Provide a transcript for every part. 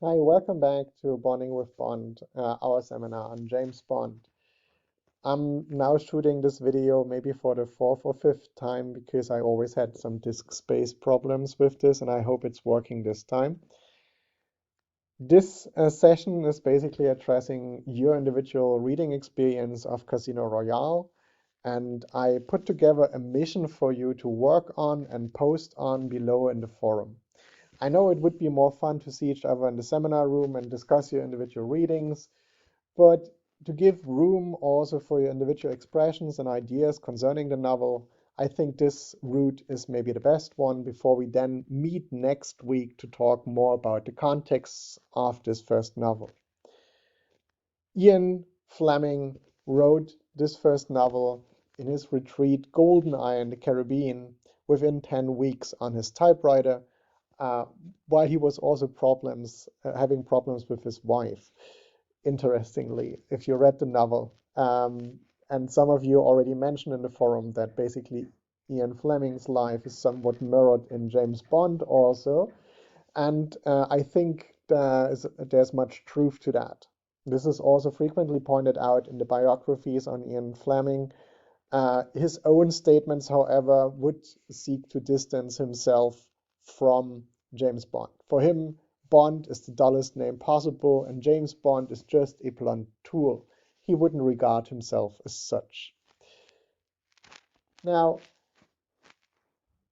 Hi, welcome back to Bonding with Bond, our seminar on James Bond. I'm now shooting this video maybe for the fourth or fifth time because I always had some disk space problems with this, and I hope it's working this time. This session is basically addressing your individual reading experience of Casino Royale, and I put together a mission for you to work on and post on below in the forum. I know it would be more fun to see each other in the seminar room and discuss your individual readings, but to give room also for your individual expressions and ideas concerning the novel, I think this route is maybe the best one before we then meet next week to talk more about the context of this first novel. Ian Fleming wrote this first novel in his retreat Goldeneye in the Caribbean within 10 weeks on his typewriter, uh, while he was also having problems with his wife, interestingly, if you read the novel. And some of you already mentioned in the forum that basically Ian Fleming's life is somewhat mirrored in James Bond also. And I think there's much truth to that. This is also frequently pointed out in the biographies on Ian Fleming. His own statements, however, would seek to distance himself from James Bond. For him, Bond is the dullest name possible, and James Bond is just a blunt tool. He wouldn't regard himself as such. Now,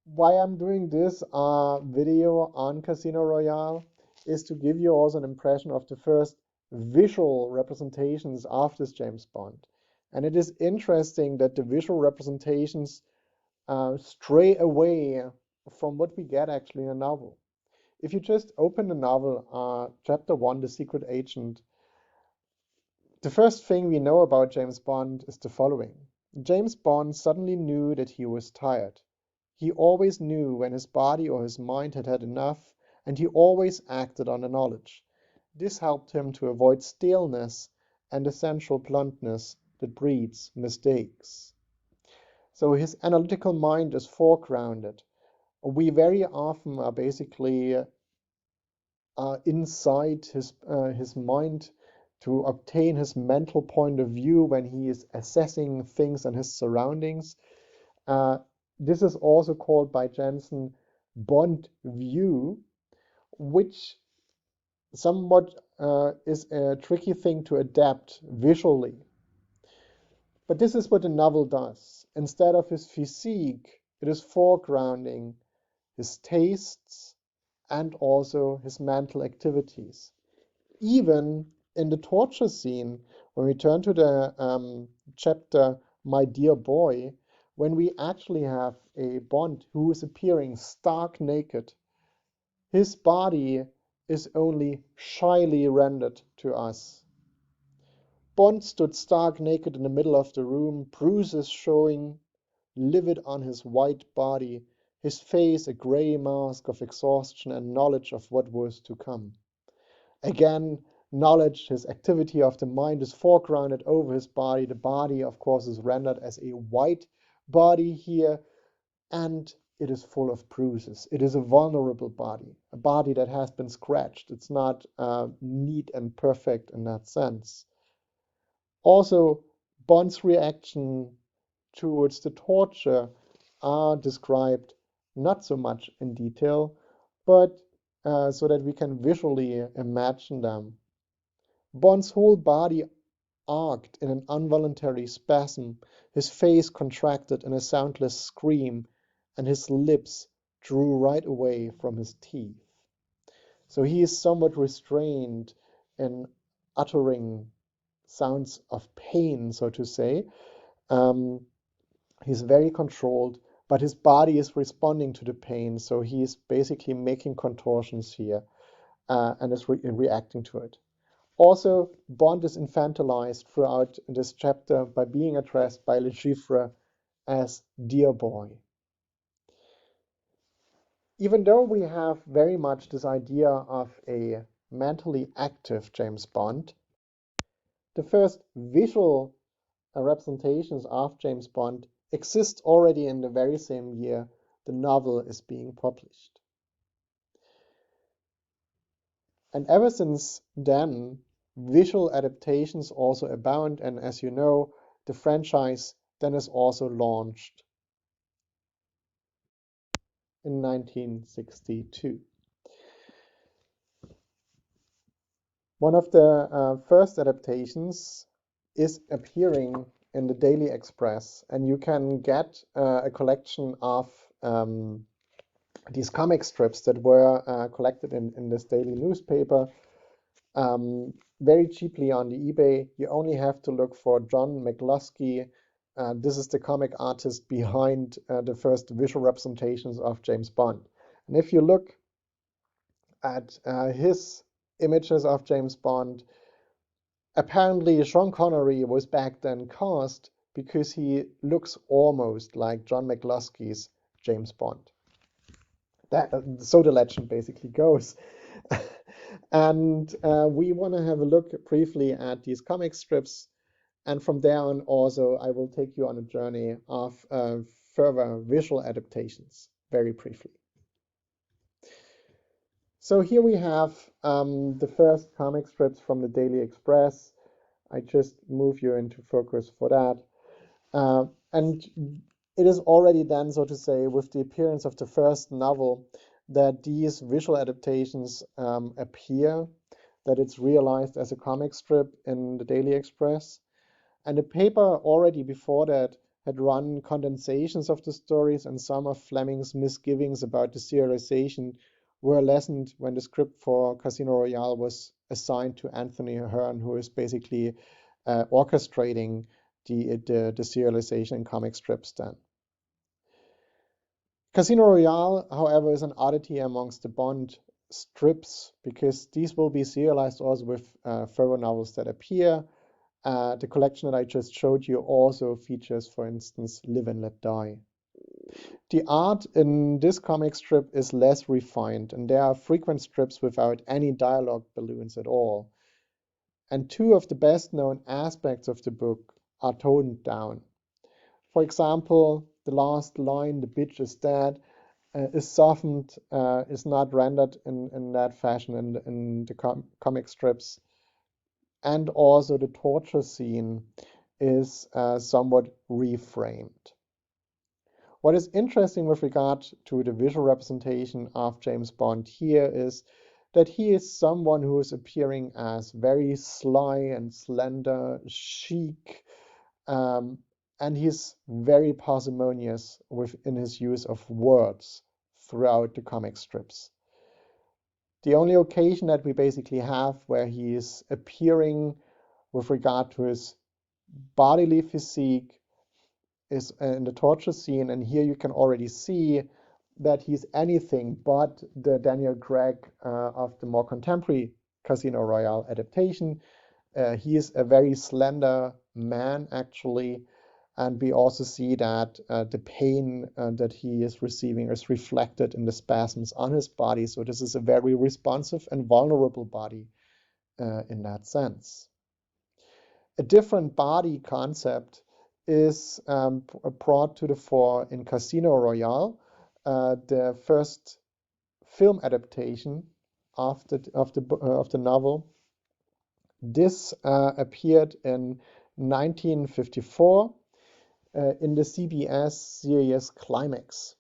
why I'm doing this video on Casino Royale is to give you also an impression of the first visual representations of this James Bond. And it is interesting that the visual representations stray away from what we get actually in a novel. If you just open the novel, chapter 1, The Secret Agent, the first thing we know about James Bond is the following. James Bond suddenly knew that he was tired. He always knew when his body or his mind had had enough, and he always acted on the knowledge. This helped him to avoid staleness and essential bluntness that breeds mistakes. So his analytical mind is foregrounded. We very often are basically inside his mind to obtain his mental point of view when he is assessing things and his surroundings. Uh, this is also called by Jensen Bond view, which somewhat is a tricky thing to adapt visually. But this is what the novel does. Instead of his physique, it is foregrounding his tastes and also his mental activities. Even in the torture scene, when we turn to the chapter My Dear Boy, when we actually have a Bond who is appearing stark naked, his body is only shyly rendered to us. Bond stood stark naked in the middle of the room, bruises showing livid on his white body, his face a grey mask of exhaustion and knowledge of what was to come. Again, knowledge, his activity of the mind is foregrounded over his body. The body, of course, is rendered as a white body here, and it is full of bruises. It is a vulnerable body, a body that has been scratched. It's not neat and perfect in that sense. Also, Bond's reaction towards the torture are described not so much in detail, but so that we can visually imagine them. Bond's whole body arced in an involuntary spasm, his face contracted in a soundless scream, and his lips drew right away from his teeth. So he is somewhat restrained in uttering sounds of pain, so to say. Um, he's very controlled, but his body is responding to the pain, so he's basically making contortions here and is reacting to it. Also, Bond is infantilized throughout this chapter by being addressed by Le Chiffre as dear boy. Even though we have very much this idea of a mentally active James Bond, the first visual representations of James Bond exist already in the very same year the novel is being published. And ever since then, visual adaptations also abound, and as you know, the franchise then is also launched in 1962. One of the first adaptations is appearing in the Daily Express, and you can get a collection of these comic strips that were collected in this daily newspaper very cheaply on the eBay. You only have to look for John McCluskey. This is the comic artist behind the first visual representations of James Bond. And if you look at his images of James Bond, apparently Sean Connery was back then cast because he looks almost like John McCluskey's James Bond. So the legend basically goes. And we want to have a look briefly at these comic strips. And from there on, also, I will take you on a journey of further visual adaptations very briefly. So here we have the first comic strips from the Daily Express. I just move you into focus for that. And it is already then, so to say, with the appearance of the first novel, that these visual adaptations appear, that it's realized as a comic strip in the Daily Express. And the paper already before that had run condensations of the stories, and some of Fleming's misgivings about the serialization were lessened when the script for Casino Royale was assigned to Anthony Hearn, who is basically orchestrating the serialization in comic strips then. Casino Royale, however, is an oddity amongst the Bond strips because these will be serialized also with further novels that appear. The collection that I just showed you also features, for instance, Live and Let Die. The art in this comic strip is less refined, and there are frequent strips without any dialogue balloons at all. And two of the best known aspects of the book are toned down. For example, the last line, "the bitch is dead," is softened, is not rendered in that fashion in the comic strips. And also the torture scene is somewhat reframed. What is interesting with regard to the visual representation of James Bond here is that he is someone who is appearing as very sly and slender, chic, and he's very parsimonious in his use of words throughout the comic strips. The only occasion that we basically have where he is appearing with regard to his bodily physique is in the torture scene, and here you can already see that he's anything but the Daniel Craig of the more contemporary Casino Royale adaptation. He is a very slender man, actually, and we also see that the pain that he is receiving is reflected in the spasms on his body. So this is a very responsive and vulnerable body in that sense. A different body concept is brought to the fore in Casino Royale, the first film adaptation of the novel. This appeared in 1954 in the CBS series Climax.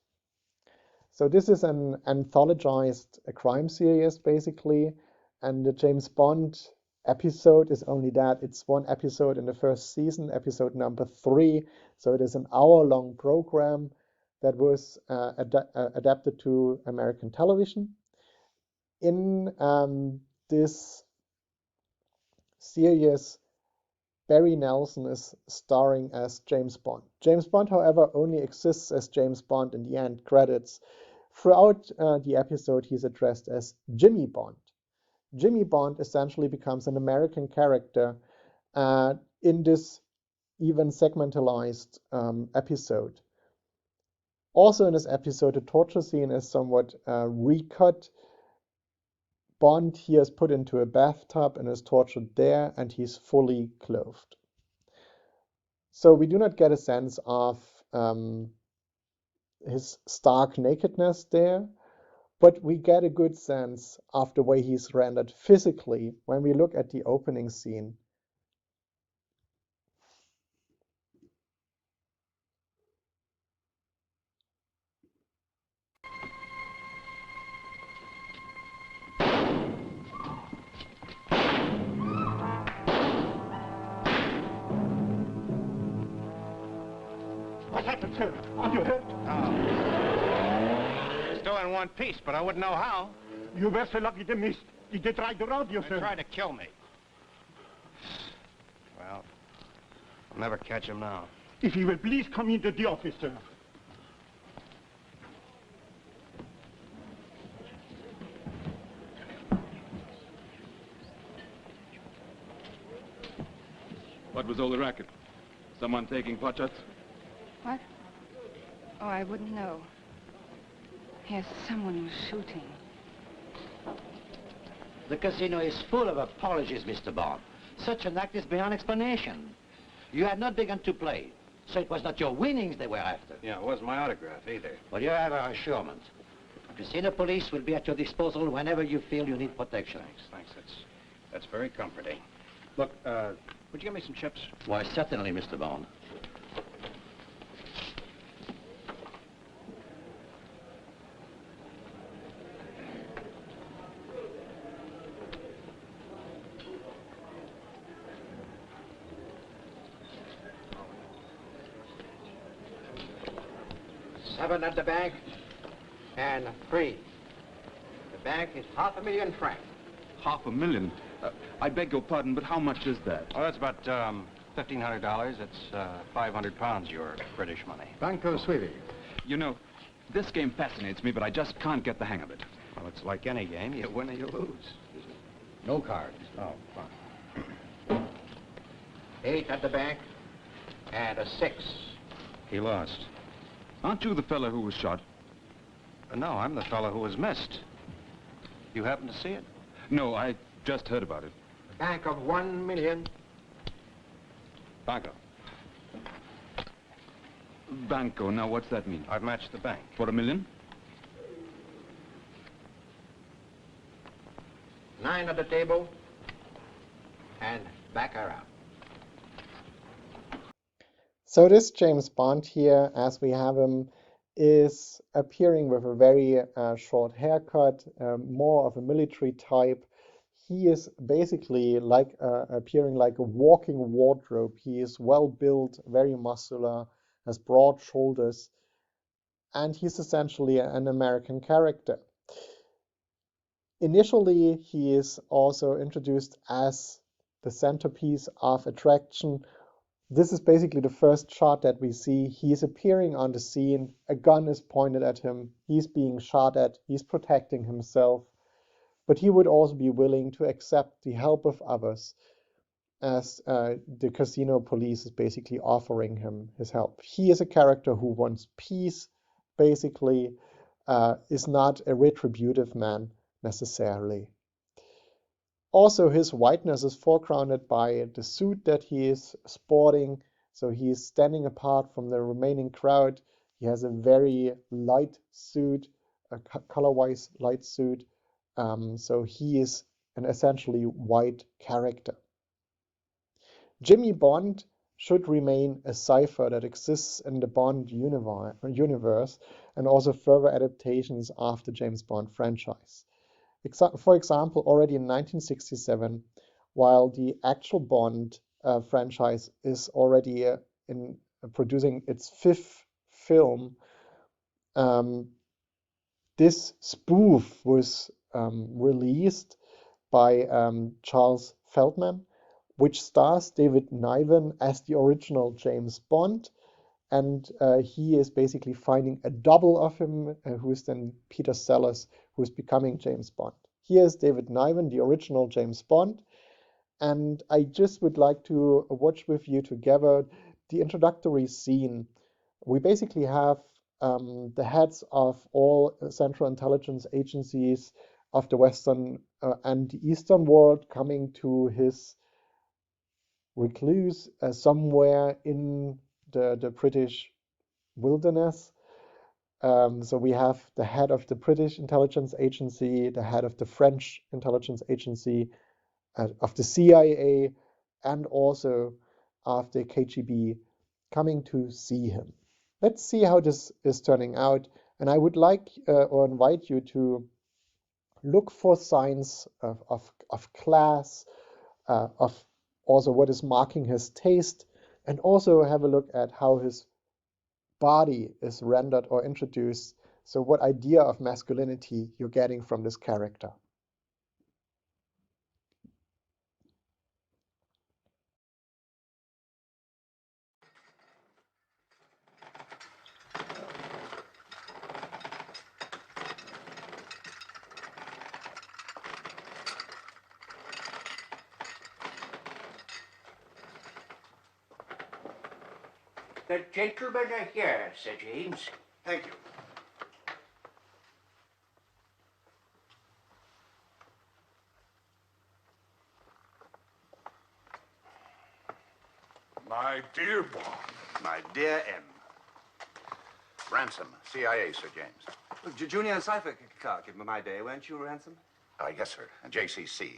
So this is an anthologized crime series, basically, and the James Bond episode is only that. It's one episode in the first season, episode number 3. So it is an hour-long program that was adapted to American television. In this series, Barry Nelson is starring as James Bond. James Bond, however, only exists as James Bond in the end credits. Throughout the episode, he's addressed as Jimmy Bond. Jimmy Bond essentially becomes an American character in this even segmentalized episode. Also in this episode, the torture scene is somewhat recut. Bond here is put into a bathtub and is tortured there, and he's fully clothed. So we do not get a sense of his stark nakedness there, But we get a good sense of the way he's rendered physically when we look at the opening scene. What happened, sir? Are you hurt? No. Still in one piece, but I wouldn't know how. You were so lucky to miss. Did they try to rob you, They sir? tried to kill me. Well, I'll never catch him now. If you will please come into the office, sir. What was all the racket? Someone taking pot shots? What? Oh, I wouldn't know. Yes, someone was shooting. The casino is full of apologies, Mr. Bond. Such an act is beyond explanation. You had not begun to play, so it was not your winnings they were after. Yeah, it wasn't my autograph either. But you have our assurance. Casino police will be at your disposal whenever you feel you need protection. Thanks. That's very comforting. Look, would you get me some chips? Why, certainly, Mr. Bond. $7 at the bank, and 3. The bank is $500,000 francs. $500,000? I beg your pardon, but how much is that? Well, that's about $1,500. That's 500 pounds, your British money. Banco Suivi. You know, this game fascinates me, but I just can't get the hang of it. Well, it's like any game. You win or you lose. No cards. Oh, fine. 8 at the bank, and a 6. He lost. Aren't you the fellow who was shot? No, I'm the fellow who was missed. You happen to see it? No, I just heard about it. Bank of 1 million. Banco. Banco, now what's that mean? I've matched the bank. For $1 million? 9 at the table, and back her out. So this James Bond here, as we have him, is appearing with a very short haircut, more of a military type. He is basically like appearing like a walking wardrobe. He is well built, very muscular, has broad shoulders, and he's essentially an American character. Initially, he is also introduced as the centerpiece of attraction. This is basically the first shot that we see. He is appearing on the scene. A gun is pointed at him. He's being shot at. He's protecting himself. But he would also be willing to accept the help of others, as the casino police is basically offering him his help. He is a character who wants peace, basically, is not a retributive man necessarily. Also, his whiteness is foregrounded by the suit that he is sporting, so he is standing apart from the remaining crowd. He has a very light suit, a color-wise light suit, so he is an essentially white character. Jimmy Bond should remain a cipher that exists in the Bond universe and also further adaptations of the James Bond franchise. For example, already in 1967, while the actual Bond franchise is already in producing its 5th film, this spoof was released by Charles Feldman, which stars David Niven as the original James Bond, and he is basically finding a double of him, who is then Peter Sellers, who is becoming James Bond. Here is David Niven, the original James Bond, and I just would like to watch with you together the introductory scene. We basically have the heads of all Central Intelligence agencies of the Western and the Eastern world coming to his recluse somewhere in the British wilderness. So we have the head of the British intelligence agency, the head of the French intelligence agency, of the CIA, and also of the KGB coming to see him. Let's see how this is turning out. And I would like or invite you to look for signs of class, of also what is marking his taste, and also have a look at how his body is rendered or introduced. So what idea of masculinity you're getting from this character. The gentlemen are here, Sir James. Thank you. My dear Bond. My dear M. Ransom, CIA, Sir James. Junior cipher clerk in my day, weren't you, Ransom? Yes, sir. JCC,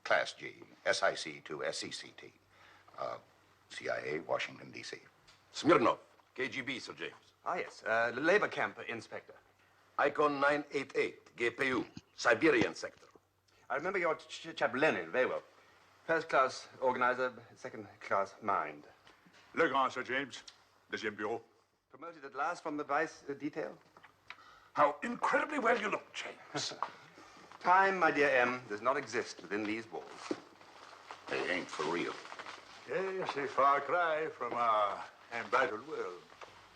Class G, SIC to SCCT. CIA, Washington, D.C. Smirnov, KGB, Sir James. Ah, yes. Labor camp inspector. Icon 988, GPU, Siberian sector. I remember your chap Lenin very well. First class organizer, second class mind. Le Grand, Sir James. Deuxième bureau. Promoted at last from the vice detail? How incredibly well you look, James. Time, my dear M, does not exist within these walls. They ain't for real. Yes, a far cry from our embattled world.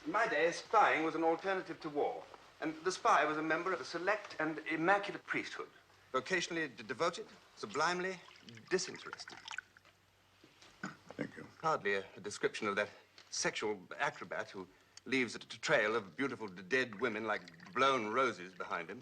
In my day, spying was an alternative to war. And the spy was a member of a select and immaculate priesthood. Vocationally devoted, sublimely disinterested. Thank you. Hardly a description of that sexual acrobat who leaves a trail of beautiful dead women like blown roses behind him.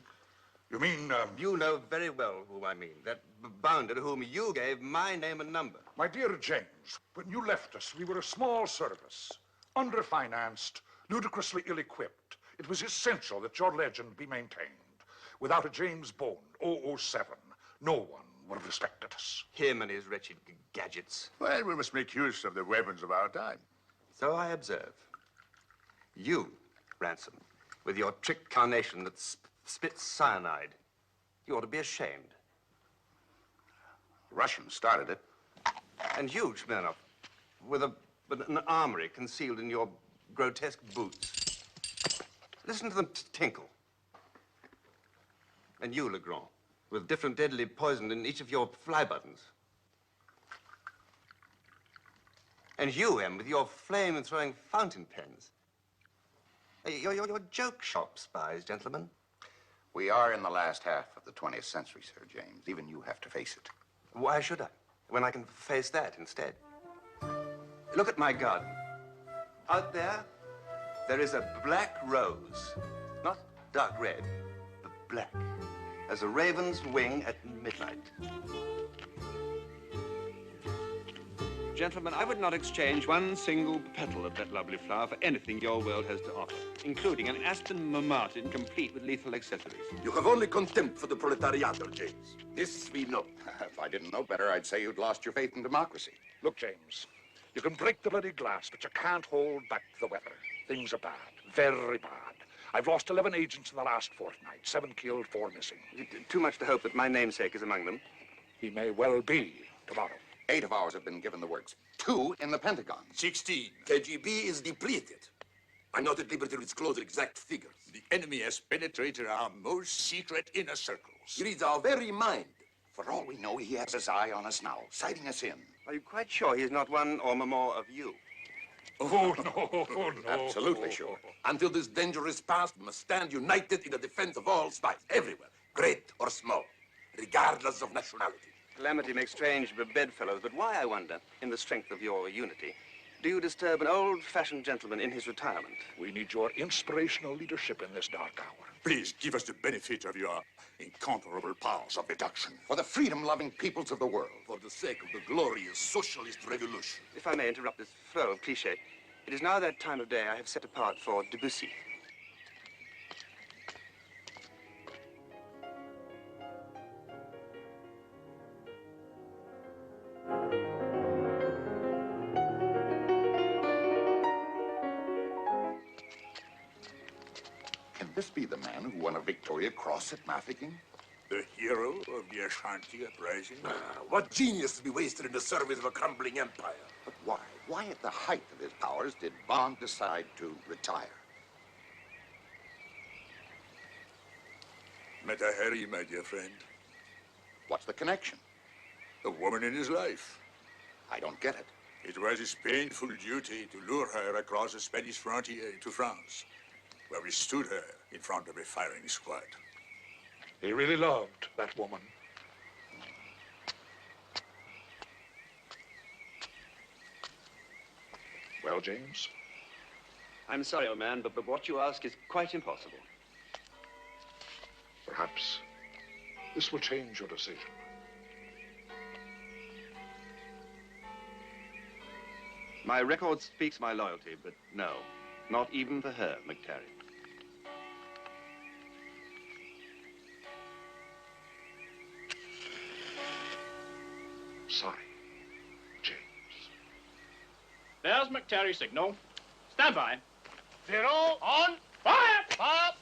You mean, You know very well who I mean. That bounder to whom you gave my name and number. my dear James, when you left us, we were a small service, underfinanced, ludicrously ill-equipped. It was essential that your legend be maintained. Without a James Bond, 007, no one would have respected us. Him and his wretched gadgets. Well, we must make use of the weapons of our time. So I observe. You, Ransom, with your trick carnation that spits cyanide. You ought to be ashamed. The Russians started it. And you, Smirnov, with an armory concealed in your grotesque boots. Listen to them tinkle. And you, Legrand, with different deadly poison in each of your fly buttons. And you, M, with your flame-throwing fountain pens. You're joke shop spies, gentlemen. We are in the last half of the 20th century, Sir James. Even you have to face it. Why should I, when I can face that instead? Look at my garden. Out there is a black rose. Not dark red, but black. As a raven's wing at midnight. Gentlemen, I would not exchange one single petal of that lovely flower for anything your world has to offer, including an Aston Martin complete with lethal accessories. You have only contempt for the proletariat, James. This we know. If I didn't know better, I'd say you'd lost your faith in democracy. Look, James, you can break the bloody glass, but you can't hold back the weather. Things are bad, very bad. I've lost 11 agents in the last fortnight, 7 killed, 4 missing. Too much to hope that my namesake is among them. He may well be tomorrow. 8 of ours have been given the works. 2 in the Pentagon. 16. KGB is depleted. I'm not at liberty to disclose the exact figures. The enemy has penetrated our most secret inner circles. He reads our very mind. For all we know, he has his eye on us now, sighting us in. Are you quite sure he is not one or more of you? Oh, no, no. Absolutely sure. Until this dangerous past, we must stand united in the defense of all spies, everywhere, great or small, regardless of nationality. Calamity makes strange bedfellows, but why, I wonder, in the strength of your unity, do you disturb an old-fashioned gentleman in his retirement? We need your inspirational leadership in this dark hour. Please give us the benefit of your incomparable powers of deduction. For the freedom-loving peoples of the world. For the sake of the glorious socialist revolution. If I may interrupt this flow of cliché, it is now that time of day I have set apart for Debussy. this be the man who won a Victoria Cross at Mafeking? The hero of the Ashanti uprising? What genius to be wasted in the service of a crumbling empire? But why? Why at the height of his powers did Bond decide to retire? Meta Harry, my dear friend. What's the connection? The woman in his life. I don't get it. It was his painful duty to lure her across the Spanish frontier into France, where we stood her in front of a firing squad. He really loved that woman. Well, James? I'm sorry, old man, but what you ask is quite impossible. Perhaps this will change your decision. My record speaks my loyalty, but no, not even for her, McTarry. Sorry, James. There's McTarry's signal. Stand by. 0 on fire! Up!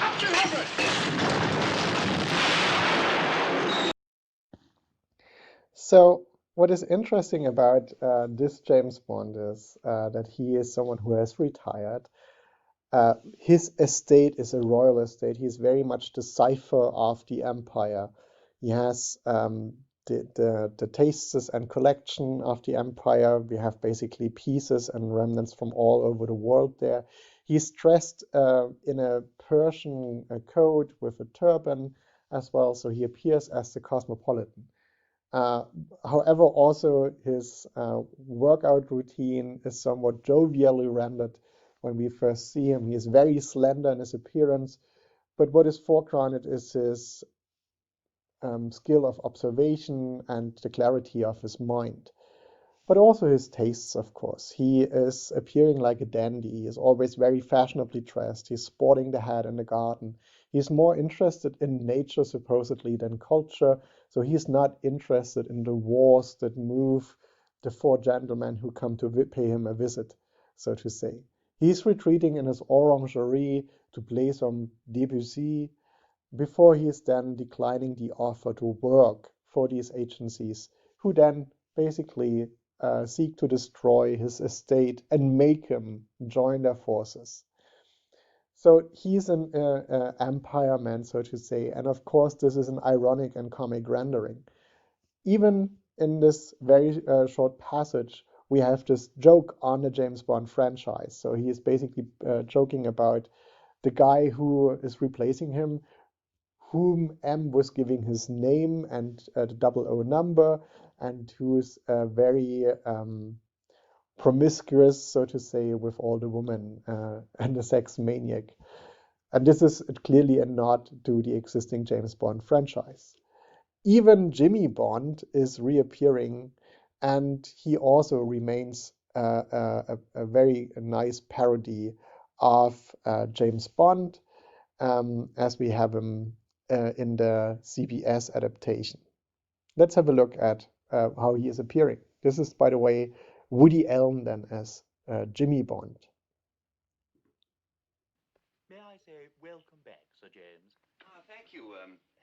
Up 200! So what is interesting about this James Bond is that he is someone who has retired. His estate is a royal estate. He's very much the cipher of the empire. He has the tastes and collection of the empire. We have basically pieces and remnants from all over the world there. He's dressed in a Persian coat with a turban as well, so he appears as the cosmopolitan. However, also his workout routine is somewhat jovially rendered when we first see him. He is very slender in his appearance, but what is foregrounded is his skill of observation and the clarity of his mind. But also his tastes, of course. He is appearing like a dandy. He is always very fashionably dressed. He's sporting the hat in the garden. He's more interested in nature, supposedly, than culture. So he's not interested in the wars that move the four gentlemen who come to pay him a visit, so to say. He's retreating in his orangerie to play some Debussy before he is then declining the offer to work for these agencies, who then basically seek to destroy his estate and make him join their forces. So he's an empire man, so to say, and of course this is an ironic and comic rendering. Even in this very short passage, we have this joke on the James Bond franchise. So he is basically joking about the guy who is replacing him, whom M was giving his name and the 00 number, and who's very promiscuous, so to say, with all the women and a sex maniac. And this is clearly a nod to the existing James Bond franchise. Even Jimmy Bond is reappearing, and he also remains a very nice parody of James Bond, as we have him in the CBS adaptation. Let's have a look at how he is appearing. This is, by the way, Woody Allen then as Jimmy Bond. May I say welcome back, Sir James? Thank you,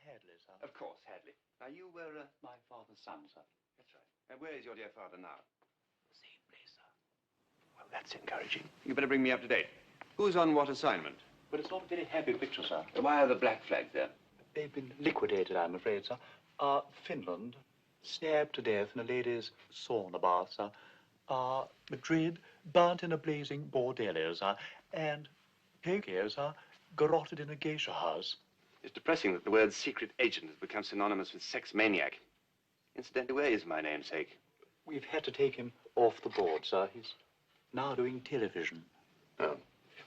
Hadley, sir. Of course, Hadley. Now, you were, My father's son, sir. That's right. And where is your dear father now? Same place, sir. Well, that's encouraging. You better bring me up to date. Who's on what assignment? But it's not a very happy picture, sir. Why are the black flags there? They've been liquidated, I'm afraid, sir. Finland, stabbed to death in a lady's sauna bath, sir. Madrid, burnt in a blazing bordello, sir. And Tokyo, sir, garroted in a geisha house. It's depressing that the word secret agent has become synonymous with sex maniac. Incidentally, where is my namesake? We've had to take him off the board, sir. He's now doing television. Oh.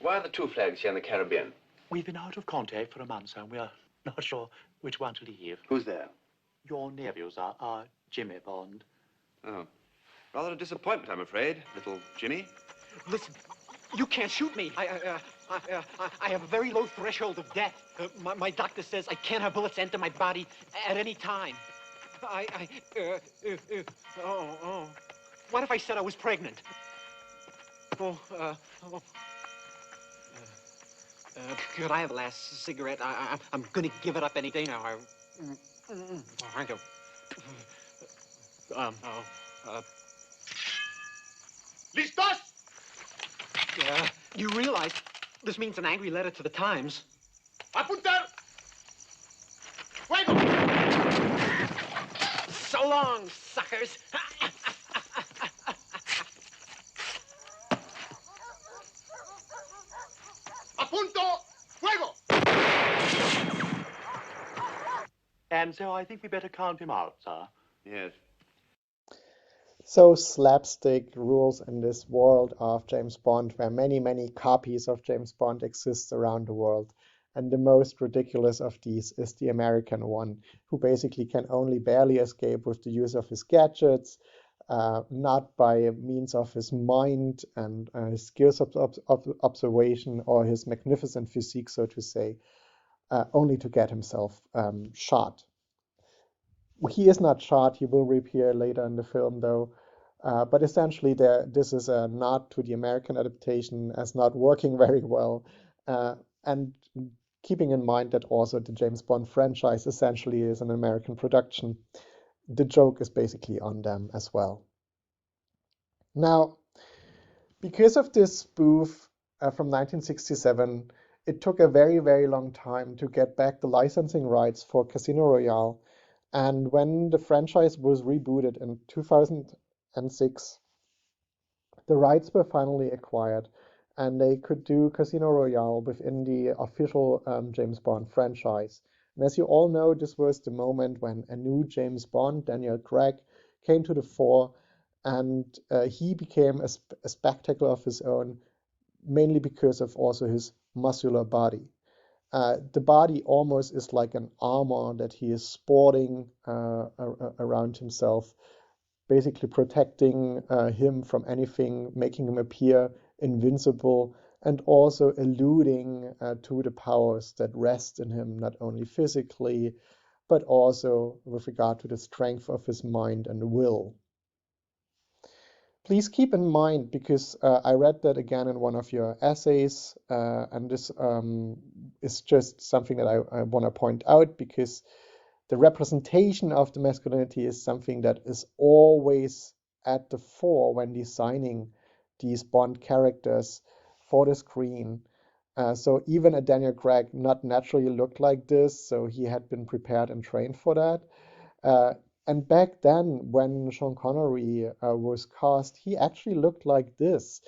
Why are the two flags here in the Caribbean? We've been out of contact for a month, sir, and we're not sure which one to leave. Who's there? Your nephew, sir, Jimmy Bond. Oh. Rather a disappointment, I'm afraid, little Jimmy. Listen, you can't shoot me. I have a very low threshold of death. My doctor says I can't have bullets enter my body at any time. Oh. What if I said I was pregnant? Oh. Could I have the last cigarette? I'm gonna give it up any day now. Thank you. ¿Listos? You realize this means an angry letter to the Times. Apuntar. Fuego. So long, suckers. Apunto. Fuego. And so I think we better count him out, sir. Yes. So slapstick rules in this world of James Bond, where many, many copies of James Bond exist around the world. And the most ridiculous of these is the American one, who basically can only barely escape with the use of his gadgets, not by means of his mind and his skills of observation or his magnificent physique, so to say, only to get himself shot. He is not shot. He will reappear later in the film, though. But essentially, this is a nod to the American adaptation as not working very well. And keeping in mind that also the James Bond franchise essentially is an American production, the joke is basically on them as well. Now, because of this spoof from 1967, it took a very, very long time to get back the licensing rights for Casino Royale. And when the franchise was rebooted in 2006, the rights were finally acquired, and they could do Casino Royale within the official James Bond franchise. And as you all know, this was the moment when a new James Bond, Daniel Craig, came to the fore, and he became a spectacle of his own, mainly because of also his muscular body. The body almost is like an armor that he is sporting around himself, basically protecting him from anything, making him appear invincible, and also alluding to the powers that rest in him, not only physically, but also with regard to the strength of his mind and will. Please keep in mind, because I read that again in one of your essays, and this is just something that I want to point out, because the representation of the masculinity is something that is always at the fore when designing these Bond characters for the screen. So even a Daniel Craig not naturally looked like this, so he had been prepared and trained for that. And back then, when Sean Connery was cast, he actually looked like this.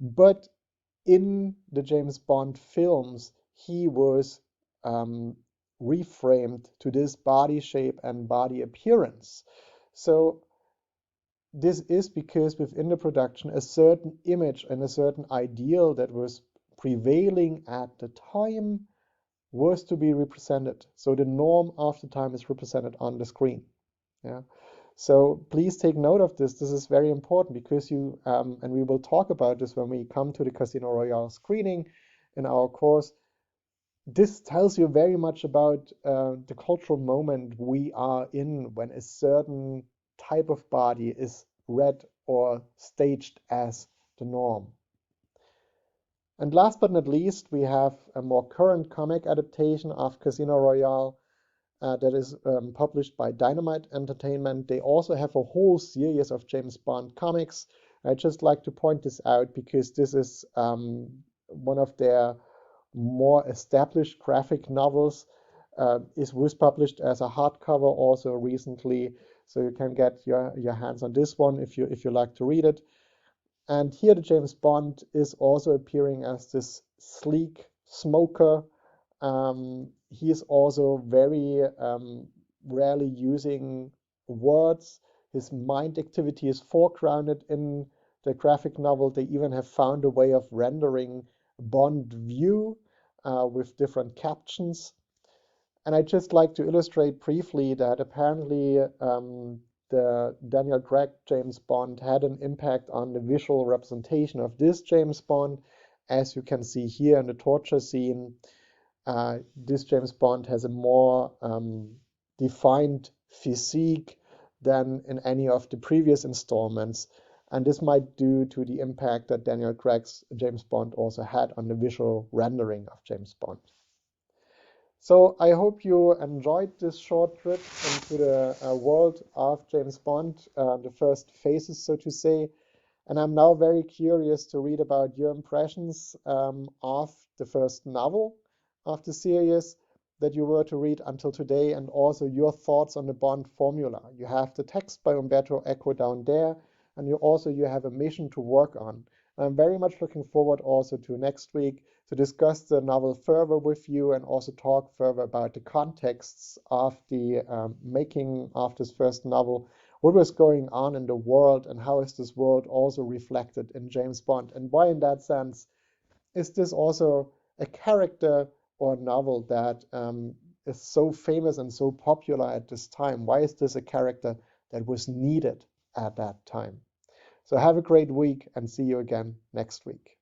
But in the James Bond films, he was reframed to this body shape and body appearance. So this is because within the production, a certain image and a certain ideal that was prevailing at the time was to be represented. So the norm of the time is represented on the screen. Yeah. So please take note of this. This is very important because you, and we will talk about this when we come to the Casino Royale screening in our course. This tells you very much about the cultural moment we are in when a certain type of body is read or staged as the norm. And last but not least, we have a more current comic adaptation of Casino Royale that is published by Dynamite Entertainment. They also have a whole series of James Bond comics. I'd just like to point this out because this is one of their more established graphic novels. It was published as a hardcover also recently, so you can get your hands on this one if you like to read it. And here the James Bond is also appearing as this sleek smoker. He is also very rarely using words. His mind activity is foregrounded in the graphic novel. They even have found a way of rendering Bond view with different captions. And I'd just like to illustrate briefly that apparently the Daniel Craig James Bond had an impact on the visual representation of this James Bond. As you can see here in the torture scene, this James Bond has a more defined physique than in any of the previous installments. And this might due to the impact that Daniel Craig's James Bond also had on the visual rendering of James Bond. So I hope you enjoyed this short trip into the world of James Bond, the first phases, so to say. And I'm now very curious to read about your impressions of the first novel of the series that you were to read until today, and also your thoughts on the Bond formula. You have the text by Umberto Eco down there, and you have a mission to work on. I'm very much looking forward also to next week to discuss the novel further with you and also talk further about the contexts of the making of this first novel. What was going on in the world, and how is this world also reflected in James Bond? And why, in that sense, is this also a character or a novel that is so famous and so popular at this time? Why is this a character that was needed at that time? So have a great week and see you again next week.